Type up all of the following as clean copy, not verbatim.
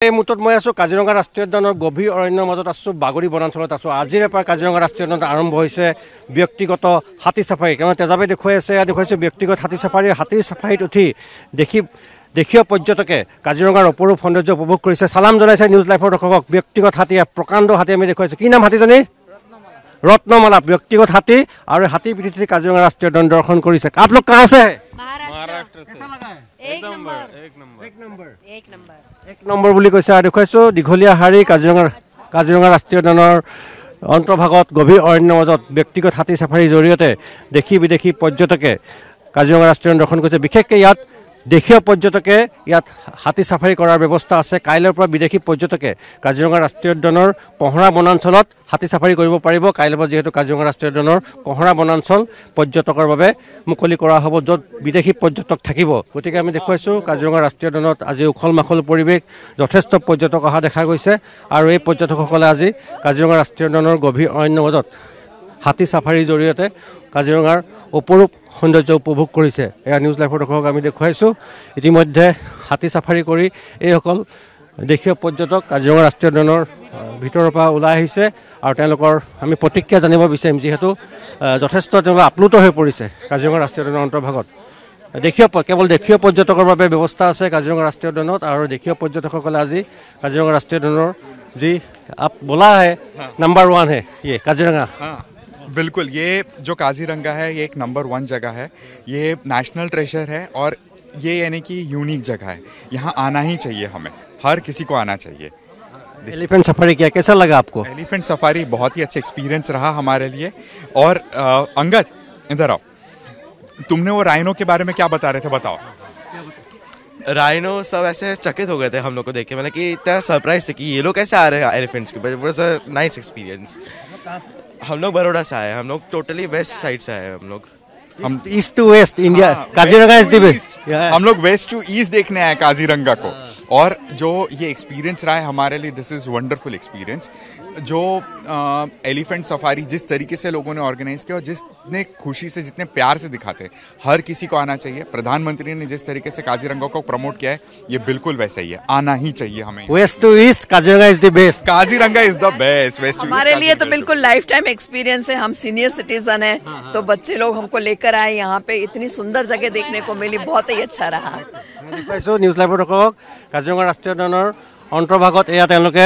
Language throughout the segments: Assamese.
এই মুহূৰ্তত মই আছোঁ কাজিৰঙা ৰাষ্ট্ৰীয় উদ্যানৰ গভীৰ অৰণ্যৰ মাজত আছোঁ, বাগৰি বনাঞ্চলত আছোঁ। আজিৰে পৰা কাজিৰঙা ৰাষ্ট্ৰীয় উদ্যানত আৰম্ভ হৈছে ব্যক্তিগত হাতী চাফাৰী। কাৰণ তেজাবে দেখুৱাই আছে, দেখুৱাইছোঁ ব্যক্তিগত হাতী চাফাৰী। হাতীৰ চাফাৰীত উঠি দেশীয় পৰ্যটকে কাজিৰঙাৰ অপৰূপ সৌন্দৰ্য উপভোগ কৰিছে। চালাম জনাইছে নিউজ লাইভৰ দৰ্শকক। ব্যক্তিগত হাতী, প্ৰকাণ্ড হাতী আমি দেখুৱাইছোঁ। কি নাম হাতীজনীৰ? ৰত্নমালা। ব্যক্তিগত হাতী আৰু হাতী পিঠিত কাজিৰঙা ৰাষ্ট্ৰীয় উদ্যান দৰ্শন কৰিছে। आप लोग कहाँ से है? महाराष्ट्र से। कैसा लगा है? एक नंबर এক নম্বৰ বুলি কৈছে আৰু দেখুৱাইছোঁ দীঘলীয়া শাৰী কাজিৰঙা ৰাষ্ট্ৰীয় উদ্যানৰ অন্তৰ্ভাগত গভীৰ অৰণ্যৰ মাজত ব্যক্তিগত হাতী চাফাৰীৰ জৰিয়তে দেশী বিদেশী পৰ্যটকে কাজিৰঙা ৰাষ্ট্ৰীয় উদ্যান দৰ্শন কৰিছে। বিশেষকৈ ইয়াত দেশীয় পৰ্যটকে ইয়াত হাতী চাফাৰী কৰাৰ ব্যৱস্থা আছে। কাইলৈৰ পৰা বিদেশী পৰ্যটকে কাজিৰঙা ৰাষ্ট্ৰীয় উদ্যানৰ কহৰা বনাঞ্চলত হাতী চাফাৰী কৰিব পাৰিব। কাইলৈৰ পৰা যিহেতু কাজিৰঙা ৰাষ্ট্ৰীয় উদ্যানৰ কহৰা বনাঞ্চল পৰ্যটকৰ বাবে মুকলি কৰা হ'ব, য'ত বিদেশী পৰ্যটক থাকিব। গতিকে আমি দেখুৱাইছোঁ কাজিৰঙা ৰাষ্ট্ৰীয় উদ্যানত আজি উখল মাখল পৰিৱেশ, যথেষ্ট পৰ্যটক অহা দেখা গৈছে। আৰু এই পৰ্যটকসকলে আজি কাজিৰঙা ৰাষ্ট্ৰীয় উদ্যানৰ গভীৰ অৰণ্যৰ মাজত হাতী চাফাৰীৰ জৰিয়তে কাজিৰঙাৰ অপৰূপ সৌন্দৰ্য উপভোগ কৰিছে। এয়া নিউজ লাইভৰ দৰ্শকক আমি দেখুৱাইছোঁ। ইতিমধ্যে হাতী চাফাৰী কৰি এইসকল দেশীয় পৰ্যটক কাজিৰঙা ৰাষ্ট্ৰীয় উদ্যানৰ ভিতৰৰ পৰা ওলাই আহিছে আৰু তেওঁলোকৰ আমি প্ৰতিক্ৰিয়া জানিব বিচাৰিম, যিহেতু যথেষ্ট তেওঁলোক আপ্লুত হৈ পৰিছে কাজিৰঙা ৰাষ্ট্ৰীয় উদ্যানৰ অন্তৰ্ভাগত। কেৱল দেশীয় পৰ্যটকৰ বাবে ব্যৱস্থা আছে কাজিৰঙা ৰাষ্ট্ৰীয় উদ্যানত, আৰু দেশীয় পৰ্যটকসকলে আজি কাজিৰঙা ৰাষ্ট্ৰীয় উদ্যানৰ যি बोला है नंबर 1 है ये काजीरंगा। बिल्कुल, ये जो काजीरंगा है ये एक नंबर 1 जगह है। ये नेशनल ट्रेजर है और ये यानी कि यूनिक जगह है। यहाँ आना ही चाहिए, हमें हर किसी को आना चाहिए। एलिफेंट सफारी किया, कैसा लगा आपको? एलिफेंट सफारी बहुत ही अच्छा एक्सपीरियंस रहा हमारे लिए। और अंगद इधर आओ, तुमने वो राइनो के बारे में क्या बता रहे थे, बताओ। राइनो सब ऐसे चकित हो गए थे हम लोग को देख के, मतलब कि इतना सरप्राइज थे कि ये लोग कैसे आ रहे हैं एलिफेंट्स के ऊपर। Was a nice experience. हम लोग बड़ौदा से आए हैं, हम लोग टोटली वेस्ट साइड से आए हैं। हम east to west India, Kaziranga is the best. हम लोग वेस्ट टू ईस्ट देखने आए काजीरंगा को, और जो ये एक्सपीरियंस रहा है हमारे लिए, दिस इज वंडरफुल एक्सपीरियंस। जो एलिफेंट सफारी जिस तरीके से लोगों ने ऑर्गेनाइज किया और जितने खुशी से, जितने प्यार से दिखाते, हर किसी को आना चाहिए। प्रधानमंत्री ने जिस तरीके से काजीरंगा को प्रमोट किया है, ये बिल्कुल वैसा ही है, आना ही चाहिए हमें। West to east Kaziranga is the best. Kaziranga is the best. West हमारे लिए तो बिल्कुल लाइफ टाइम एक्सपीरियंस है। हम सीनियर सिटीजन हैं, तो बच्चे लोग हमको लेकर आए यहाँ पे, इतनी सुंदर जगह देखने को मिली, बहुत ही अच्छा रहा। নিউজ লাইভৰ দৰ্শকক কাজিৰঙা ৰাষ্ট্ৰীয় উদ্যানৰ অন্তৰ্ভাগত এয়া তেওঁলোকে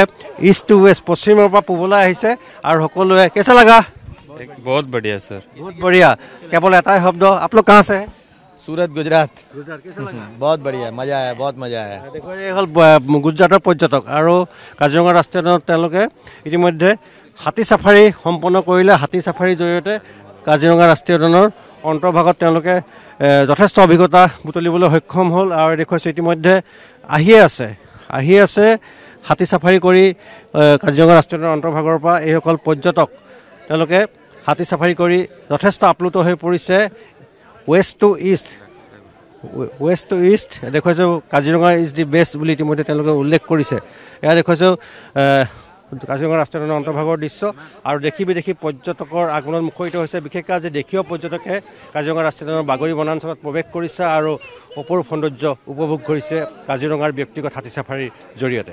ইষ্ট টু ৱেষ্ট, পশ্চিমৰ পৰা পূবলৈ আহিছে আৰু সকলোৱে কেঁচা লগা? बहुत बढ़िया सर, বহুত বঢ়িয়া। কেৱল এটাই শব্দ, आप लोग कहाँ से है? सूरत गुजरात। कैसा लगा? बहुत बढ़िया, मजा आया, बहुत मजा आया। দেখো এই হ'ল গুজৰাটৰ পৰ্যটক, আৰু কাজিৰঙা ৰাষ্ট্ৰীয় উদ্যানত তেওঁলোকে ইতিমধ্যে হাতী চাফাৰী সম্পন্ন কৰিলে। হাতী চাফাৰীৰ জৰিয়তে কাজিৰঙা ৰাষ্ট্ৰীয় উদ্যানৰ অন্তৰ্ভাগত তেওঁলোকে যথেষ্ট অভিজ্ঞতা বুটলিবলৈ সক্ষম হ'ল। আৰু দেখুৱাইছোঁ ইতিমধ্যে আহিয়ে আছে হাতী চাফাৰী কৰি কাজিৰঙা ৰাষ্ট্ৰীয় উদ্যানৰ অন্তৰ্ভাগৰ পৰা এইসকল পৰ্যটক তেওঁলোকে হাতী চাফাৰী কৰি যথেষ্ট আপ্লুত হৈ পৰিছে। ৱেষ্ট টু ইষ্ট দেখুৱাইছোঁ কাজিৰঙা ইজ দি বেষ্ট বুলি ইতিমধ্যে তেওঁলোকে উল্লেখ কৰিছে। এয়া দেখুৱাইছোঁ কাজিৰঙা ৰাষ্ট্ৰীয় উদ্যানৰ অন্তৰ্ভাগৰ দৃশ্য, আৰু দেশী বিদেশী পৰ্যটকৰ আগমনত মুখৰিত হৈছে। বিশেষকৈ আজি দেশীয় পৰ্যটকে কাজিৰঙা ৰাষ্ট্ৰীয় উদ্যানৰ বাগৰি বনাঞ্চলত প্ৰৱেশ কৰিছে আৰু অপৰূপ সৌন্দৰ্য উপভোগ কৰিছে কাজিৰঙাৰ ব্যক্তিগত হাতী চাফাৰীৰ জৰিয়তে।